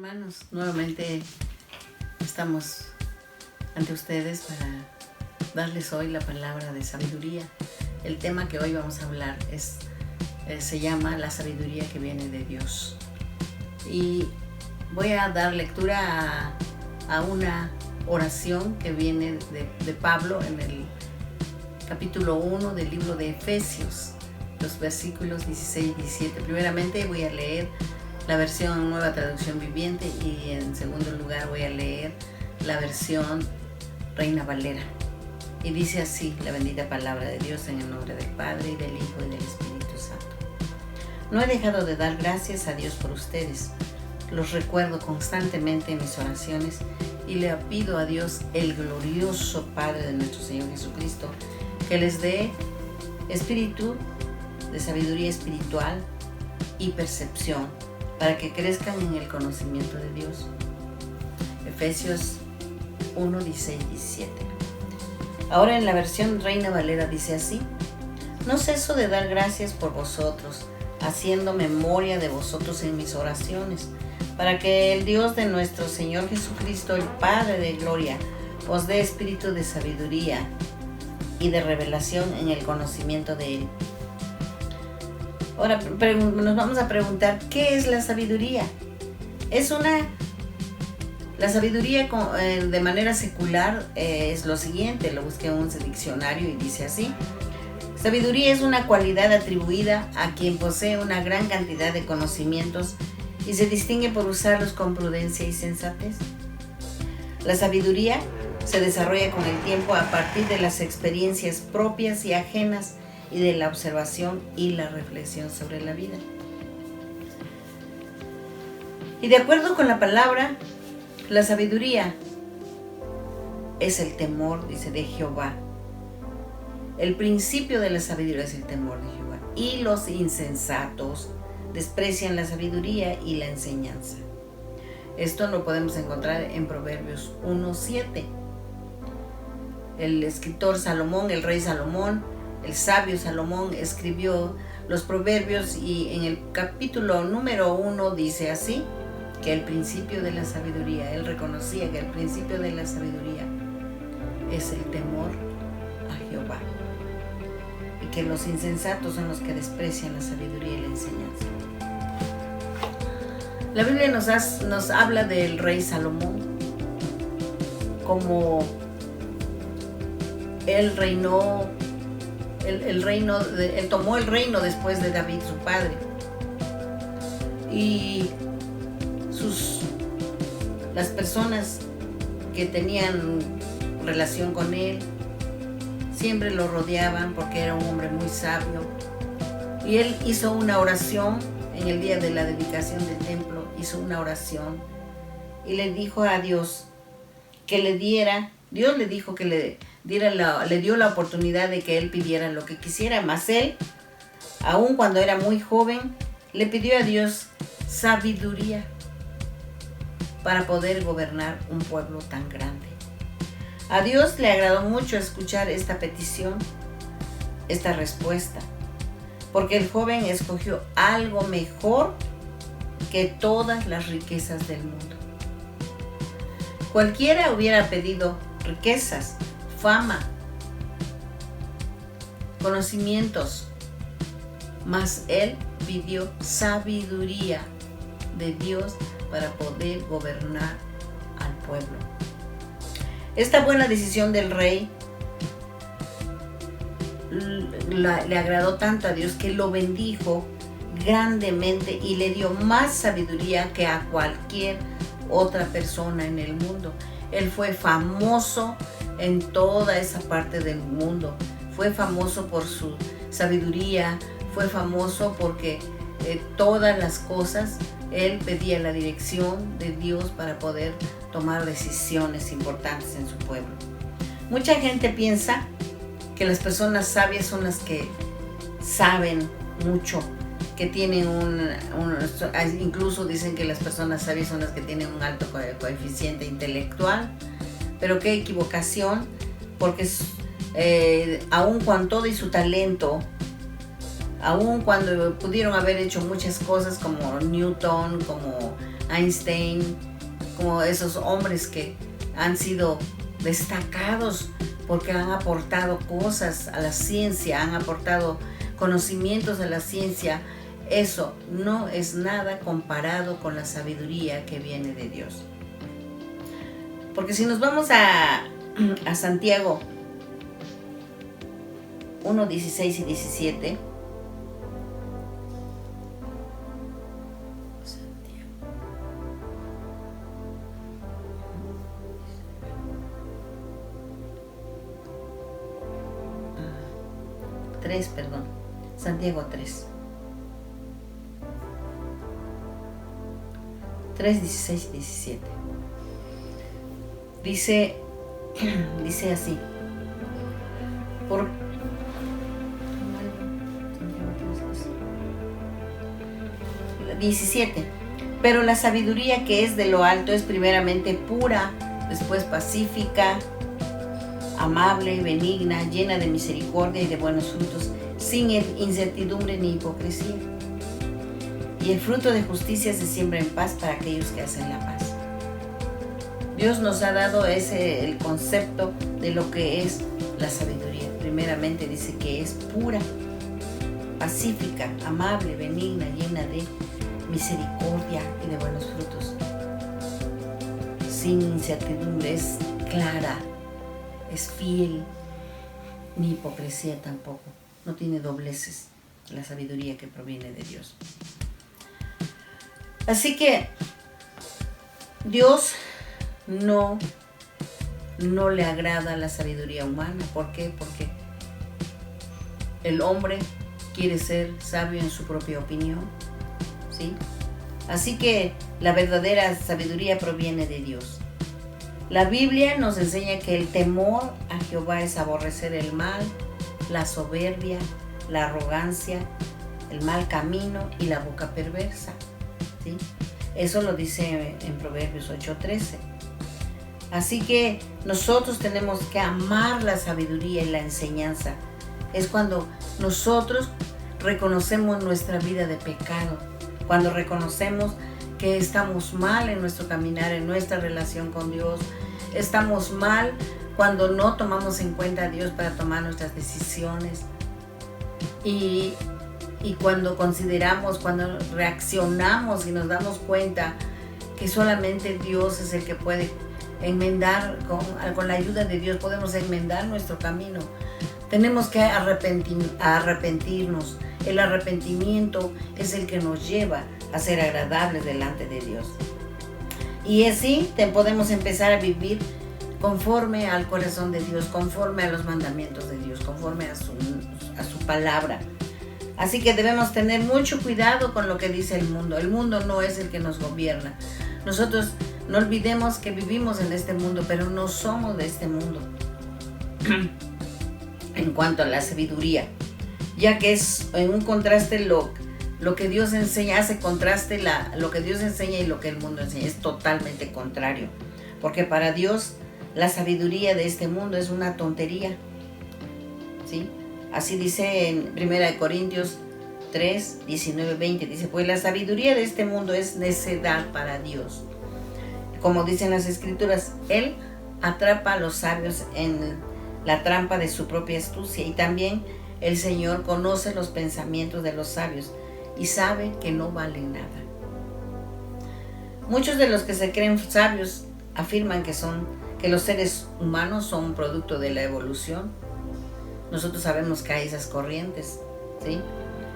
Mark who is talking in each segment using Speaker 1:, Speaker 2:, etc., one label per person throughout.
Speaker 1: hermanos, nuevamente estamos ante ustedes para darles hoy la palabra de sabiduría. El tema que hoy vamos a hablar se llama la sabiduría que viene de Dios. Y voy a dar lectura a una oración que viene de Pablo en el capítulo 1 del libro de Efesios, los versículos 16 y 17. Primeramente voy a leer la versión Nueva Traducción Viviente y en segundo lugar voy a leer la versión Reina Valera. Y dice así la bendita palabra de Dios, en el nombre del Padre, y del Hijo, y del Espíritu Santo. No he dejado de dar gracias a Dios por ustedes. Los recuerdo constantemente en mis oraciones y le pido a Dios, el glorioso Padre de nuestro Señor Jesucristo, que les dé espíritu de sabiduría espiritual y percepción para que crezcan en el conocimiento de Dios. Efesios 1, 16 y 17. Ahora en la versión Reina Valera dice así: no ceso de dar gracias por vosotros, haciendo memoria de vosotros en mis oraciones, para que el Dios de nuestro Señor Jesucristo, el Padre de gloria, os dé espíritu de sabiduría y de revelación en el conocimiento de Él. Ahora nos vamos a preguntar, ¿qué es la sabiduría? La sabiduría de manera secular es lo siguiente, lo busqué en un diccionario y dice así: sabiduría es una cualidad atribuida a quien posee una gran cantidad de conocimientos y se distingue por usarlos con prudencia y sensatez. La sabiduría se desarrolla con el tiempo a partir de las experiencias propias y ajenas y de la observación y la reflexión sobre la vida. Y de acuerdo con la palabra, la sabiduría es el temor, dice, de Jehová. El principio de la sabiduría es el temor de Jehová. Y los insensatos desprecian la sabiduría y la enseñanza. Esto lo podemos encontrar en Proverbios 1:7. El escritor Salomón, el rey Salomón, el sabio Salomón escribió los proverbios y en el capítulo número 1 dice así, que el principio de la sabiduría, él reconocía que el principio de la sabiduría es el temor a Jehová y que los insensatos son los que desprecian la sabiduría y la enseñanza. La Biblia nos habla del rey Salomón como él reinó. Él tomó el reino después de David, su padre, y las personas que tenían relación con él siempre lo rodeaban porque era un hombre muy sabio. Y él hizo una oración en el día de la dedicación del templo, hizo una oración y le dijo a Dios que le diera. Dios le dijo que le dio la oportunidad de que él pidiera lo que quisiera, mas él, aun cuando era muy joven, le pidió a Dios sabiduría para poder gobernar un pueblo tan grande. A Dios le agradó mucho escuchar esta petición, esta respuesta, porque el joven escogió algo mejor que todas las riquezas del mundo. Cualquiera hubiera pedido riquezas, fama, conocimientos, mas él pidió sabiduría de Dios para poder gobernar al pueblo. Esta buena decisión del rey le agradó tanto a Dios que lo bendijo grandemente y le dio más sabiduría que a cualquier otra persona en el mundo. Él fue famoso en toda esa parte del mundo. Fue famoso por su sabiduría, fue famoso porque todas las cosas él pedía la dirección de Dios para poder tomar decisiones importantes en su pueblo. Mucha gente piensa que las personas sabias son las que saben mucho, que tienen incluso dicen que las personas sabias son las que tienen un alto coeficiente intelectual, pero qué equivocación, porque aun con todo y su talento, aun cuando pudieron haber hecho muchas cosas como Newton, como Einstein, como esos hombres que han sido destacados porque han aportado cosas a la ciencia, han aportado conocimientos a la ciencia. Eso no es nada comparado con la sabiduría que viene de Dios. Porque si nos vamos a Santiago 1, 16 y 17, Santiago 3, 16 y 17. Dice así. 17. Pero la sabiduría que es de lo alto es primeramente pura, después pacífica, amable, benigna, llena de misericordia y de buenos frutos, sin incertidumbre ni hipocresía. Y el fruto de justicia se siembra en paz para aquellos que hacen la paz. Dios nos ha dado el concepto de lo que es la sabiduría. Primeramente dice que es pura, pacífica, amable, benigna, llena de misericordia y de buenos frutos. Sin incertidumbre, es clara, es fiel, ni hipocresía tampoco. No tiene dobleces la sabiduría que proviene de Dios. Así que Dios no le agrada la sabiduría humana. ¿Por qué? Porque el hombre quiere ser sabio en su propia opinión, ¿sí? Así que la verdadera sabiduría proviene de Dios. La Biblia nos enseña que el temor a Jehová es aborrecer el mal, la soberbia, la arrogancia, el mal camino y la boca perversa, ¿sí? Eso lo dice en Proverbios 8:13. Así que nosotros tenemos que amar la sabiduría y la enseñanza. Es cuando nosotros reconocemos nuestra vida de pecado, cuando reconocemos que estamos mal en nuestro caminar, en nuestra relación con Dios. Estamos mal cuando no tomamos en cuenta a Dios para tomar nuestras decisiones. Y cuando consideramos, cuando reaccionamos y nos damos cuenta que solamente Dios es el que puede enmendar, con la ayuda de Dios podemos enmendar nuestro camino. Tenemos que arrepentirnos. El arrepentimiento es el que nos lleva a ser agradables delante de Dios. Y así podemos empezar a vivir conforme al corazón de Dios, conforme a los mandamientos de Dios, conforme a su palabra. Así que debemos tener mucho cuidado con lo que dice el mundo. El mundo no es el que nos gobierna. Nosotros no olvidemos que vivimos en este mundo, pero no somos de este mundo. En cuanto a la sabiduría, ya que es en un contraste lo que Dios enseña, hace contraste lo que Dios enseña y lo que el mundo enseña, es totalmente contrario, porque para Dios la sabiduría de este mundo es una tontería, ¿sí? Así dice en 1 Corintios 3, 19, 20, dice, pues la sabiduría de este mundo es necedad para Dios. Como dicen las Escrituras, Él atrapa a los sabios en la trampa de su propia astucia, y también el Señor conoce los pensamientos de los sabios y sabe que no valen nada. Muchos de los que se creen sabios afirman que los seres humanos son un producto de la evolución. Nosotros sabemos que hay esas corrientes, ¿sí?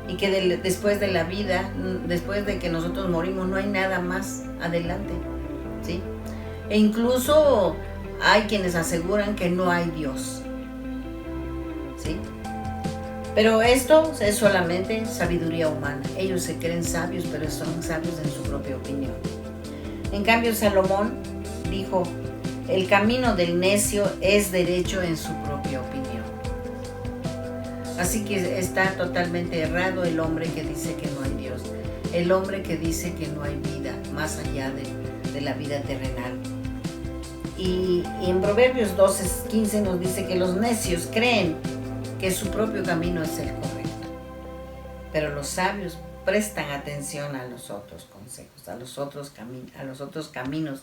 Speaker 1: Y que después de la vida, después de que nosotros morimos, no hay nada más adelante, ¿sí? E incluso hay quienes aseguran que no hay Dios, ¿sí? Pero esto es solamente sabiduría humana. Ellos se creen sabios, pero son sabios en su propia opinión. En cambio, Salomón dijo, el camino del necio es derecho en su propia opinión. Así que está totalmente errado el hombre que dice que no hay Dios, el hombre que dice que no hay vida más allá de la vida terrenal. Y en Proverbios 12:15 nos dice que los necios creen que su propio camino es el correcto, pero los sabios prestan atención a los otros consejos, a los otros caminos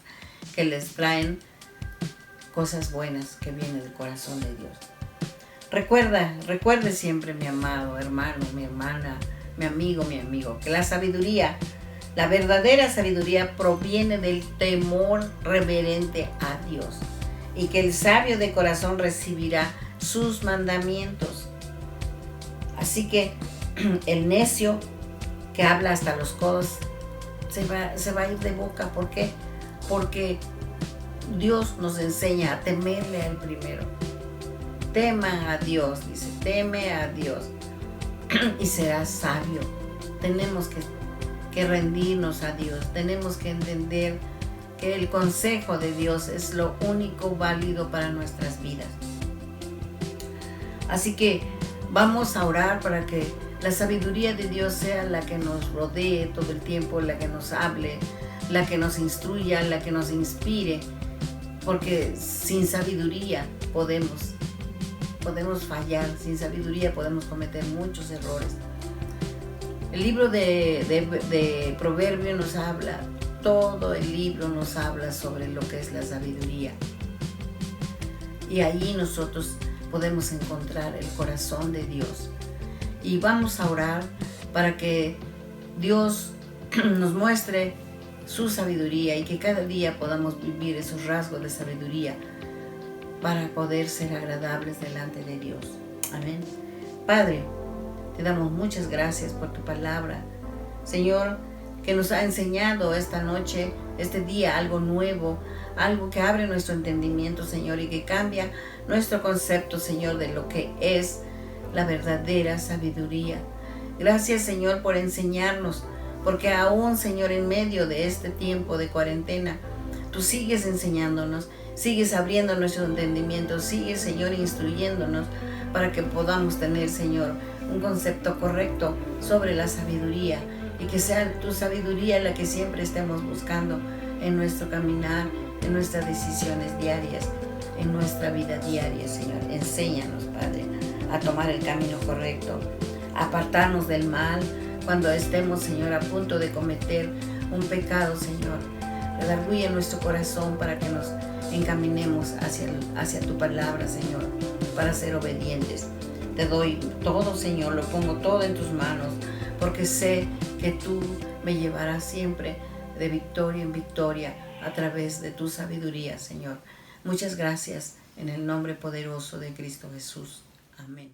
Speaker 1: que les traen cosas buenas que vienen del corazón de Dios. Recuerde siempre, mi amado hermano, mi hermana, mi amigo, que la sabiduría, la verdadera sabiduría proviene del temor reverente a Dios, y que el sabio de corazón recibirá sus mandamientos. Así que el necio que habla hasta los codos se va a ir de boca. ¿Por qué? Porque Dios nos enseña a temerle al primero. Teman a Dios, dice, teme a Dios y serás sabio. Tenemos que rendirnos a Dios, tenemos que entender que el consejo de Dios es lo único válido para nuestras vidas. Así que vamos a orar para que la sabiduría de Dios sea la que nos rodee todo el tiempo, la que nos hable, la que nos instruya, la que nos inspire, porque sin sabiduría podemos fallar, sin sabiduría podemos cometer muchos errores. El libro de Proverbios nos habla, todo el libro nos habla sobre lo que es la sabiduría. Y allí nosotros podemos encontrar el corazón de Dios. Y vamos a orar para que Dios nos muestre su sabiduría y que cada día podamos vivir esos rasgos de sabiduría para poder ser agradables delante de Dios. Amén. Padre, te damos muchas gracias por tu palabra, Señor, que nos ha enseñado esta noche, este día, algo nuevo, algo que abre nuestro entendimiento, Señor, y que cambia nuestro concepto, Señor, de lo que es la verdadera sabiduría. Gracias, Señor, por enseñarnos, porque aún, Señor, en medio de este tiempo de cuarentena, tú sigues enseñándonos, sigues abriendo nuestro entendimiento, sigues, Señor, instruyéndonos para que podamos tener, Señor, un concepto correcto sobre la sabiduría, y que sea tu sabiduría la que siempre estemos buscando en nuestro caminar, en nuestras decisiones diarias, en nuestra vida diaria, Señor. Enséñanos, Padre, a tomar el camino correcto, a apartarnos del mal cuando estemos, Señor, a punto de cometer un pecado, Señor. Redarguye nuestro corazón para que nos encaminemos hacia tu palabra, Señor, para ser obedientes. Te doy todo, Señor, lo pongo todo en tus manos, porque sé que tú me llevarás siempre de victoria en victoria a través de tu sabiduría, Señor. Muchas gracias en el nombre poderoso de Cristo Jesús. Amén.